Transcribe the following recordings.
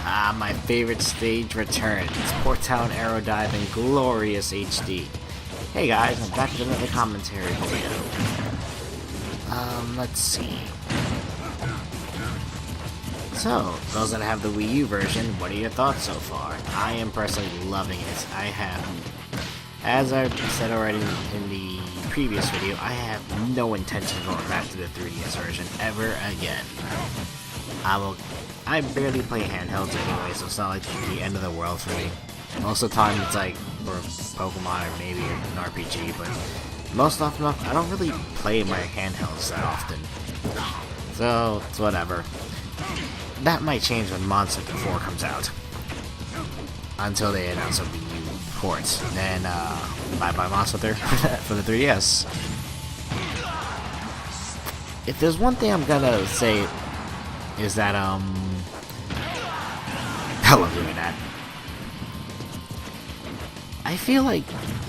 Ah, my favorite stage returns. Port Town Aerodive in glorious HD. Hey guys, I'm back with another commentary video. Let's see. So, those that have the Wii U version, what are your thoughts so far? I am personally loving it. I have, as I've said already in the previous video, I have no intention of going back to the 3DS version ever again. I barely play handhelds anyway, so it's not like the end of the world for me. Most of the time it's like for Pokemon or maybe an RPG, but most often I don't really play my handhelds that often. So, it's whatever. That might change when Monster Hunter 4 comes out. Until they announce a Wii U port. Then, bye-bye Monster Hunter for the 3DS. If there's one thing I'm gonna say, is that, I love doing that. I feel like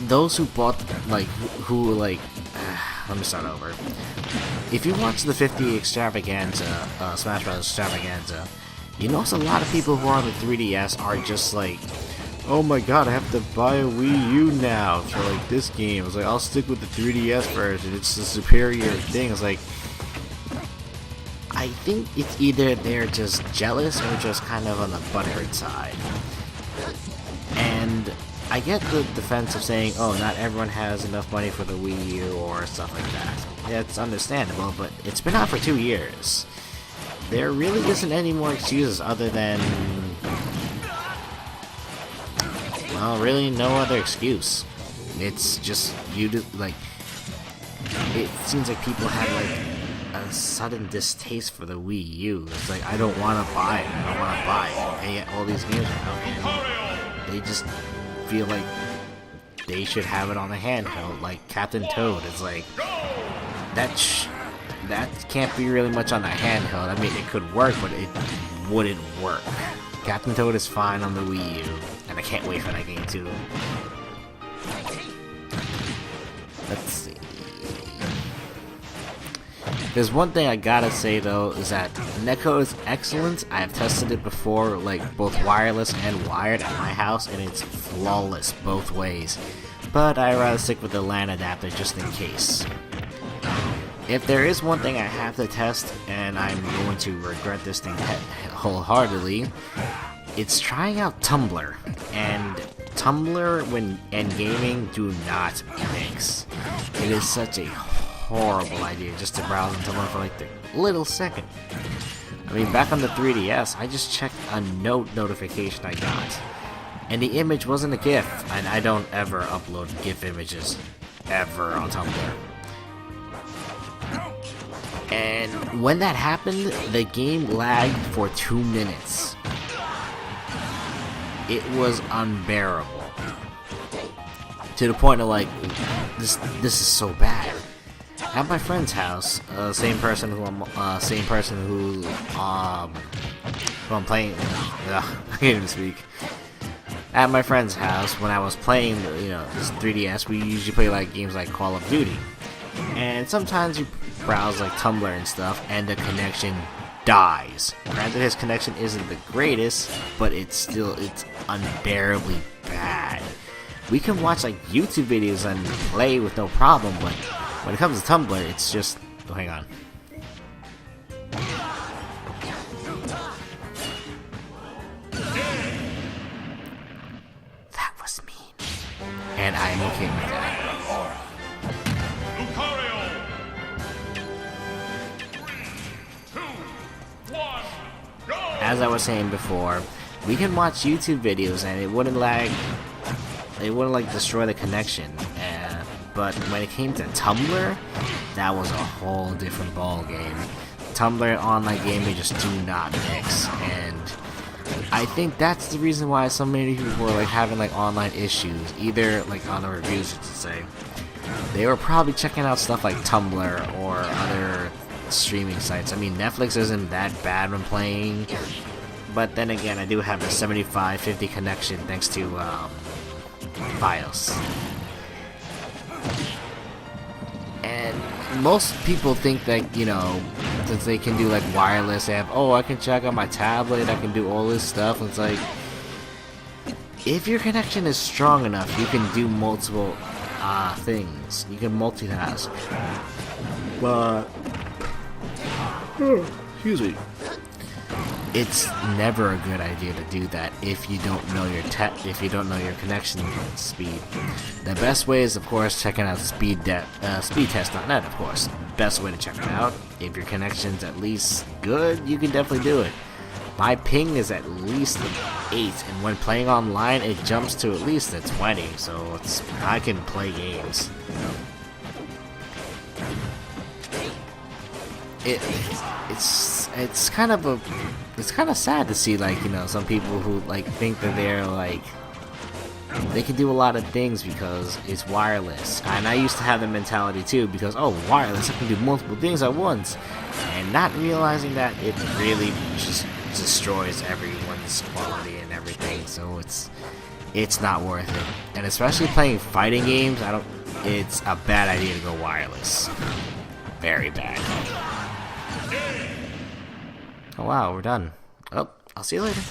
those who bought, let me start over. If you watch the 50 Extravaganza, Smash Bros. Extravaganza, you notice a lot of people who are on the 3DS are just like, oh my god, I have to buy a Wii U now for like this game. It's like, I'll stick with the 3DS version, it's the superior thing. It's like, I think it's either they're just jealous or just kind of on the butthurt side. And I get the defense of saying, oh, not everyone has enough money for the Wii U or stuff like that. Yeah, it's understandable, but it's been out for 2 years. There really isn't any more excuses other than, well, really no other excuse. It's just, it seems like people have, a sudden distaste for the Wii U. It's like, I don't want to buy it, and yet all these games are out, and they just feel like they should have it on the handheld, like Captain Toad. It's like, that can't be really much on the handheld. I mean, it could work, but it wouldn't work. Captain Toad is fine on the Wii U, and I can't wait for that game too. Let's see. There's one thing I gotta say though, is that Neko is excellent. I have tested it before, like both wireless and wired at my house, and it's flawless both ways. But I'd rather stick with the LAN adapter just in case. If there is one thing I have to test, and I'm going to regret this thing wholeheartedly, it's trying out Tumblr. And Tumblr and gaming do not mix. It is such a horrible idea just to browse into one for like a little second. I mean, back on the 3DS, I just checked a notification I got, and the image wasn't a GIF, and I don't ever upload GIF images ever on Tumblr. And when that happened, the game lagged for 2 minutes. It was unbearable, to the point of like, this is so bad. At my friend's house, same person who I'm playing. I can't even speak. At my friend's house, when I was playing, this 3DS, we usually play like games like Call of Duty, and sometimes you browse like Tumblr and stuff, and the connection dies. Granted, his connection isn't the greatest, but it's unbearably bad. We can watch like YouTube videos and play with no problem, but when it comes to Tumblr, it's just... Oh, hang on. That was mean. And I am okay with that. As I was saying before, we can watch YouTube videos and it wouldn't lag... It wouldn't like destroy the connection. But when it came to Tumblr, that was a whole different ball game. Tumblr and online gaming just do not mix, and I think that's the reason why so many people were like having like online issues. Either like on the reviews, I should say, they were probably checking out stuff like Tumblr or other streaming sites. I mean, Netflix isn't that bad when playing, but then again, I do have a 75-50 connection thanks to BIOS. And most people think that, you know, since they can do like wireless, they have, oh, I can check on my tablet, I can do all this stuff. And it's like, if your connection is strong enough, you can do multiple things. You can multitask. But excuse me. It's never a good idea to do that if you don't know your connection speed. The best way is, of course, checking out speedtest.net. Of course, best way to check it out. If your connection's at least good, you can definitely do it. My ping is at least an 8, and when playing online, it jumps to at least a 20. So I can play games. It's kind of sad to see, like, you know, some people who like think that they're like they can do a lot of things because it's wireless. And I used to have the mentality too, because, oh, wireless, I can do multiple things at once, and not realizing that it really just destroys everyone's quality and everything. So it's not worth it. And especially playing fighting games, it's a bad idea to go wireless. Very bad. Oh wow, we're done. Oh, I'll see you later.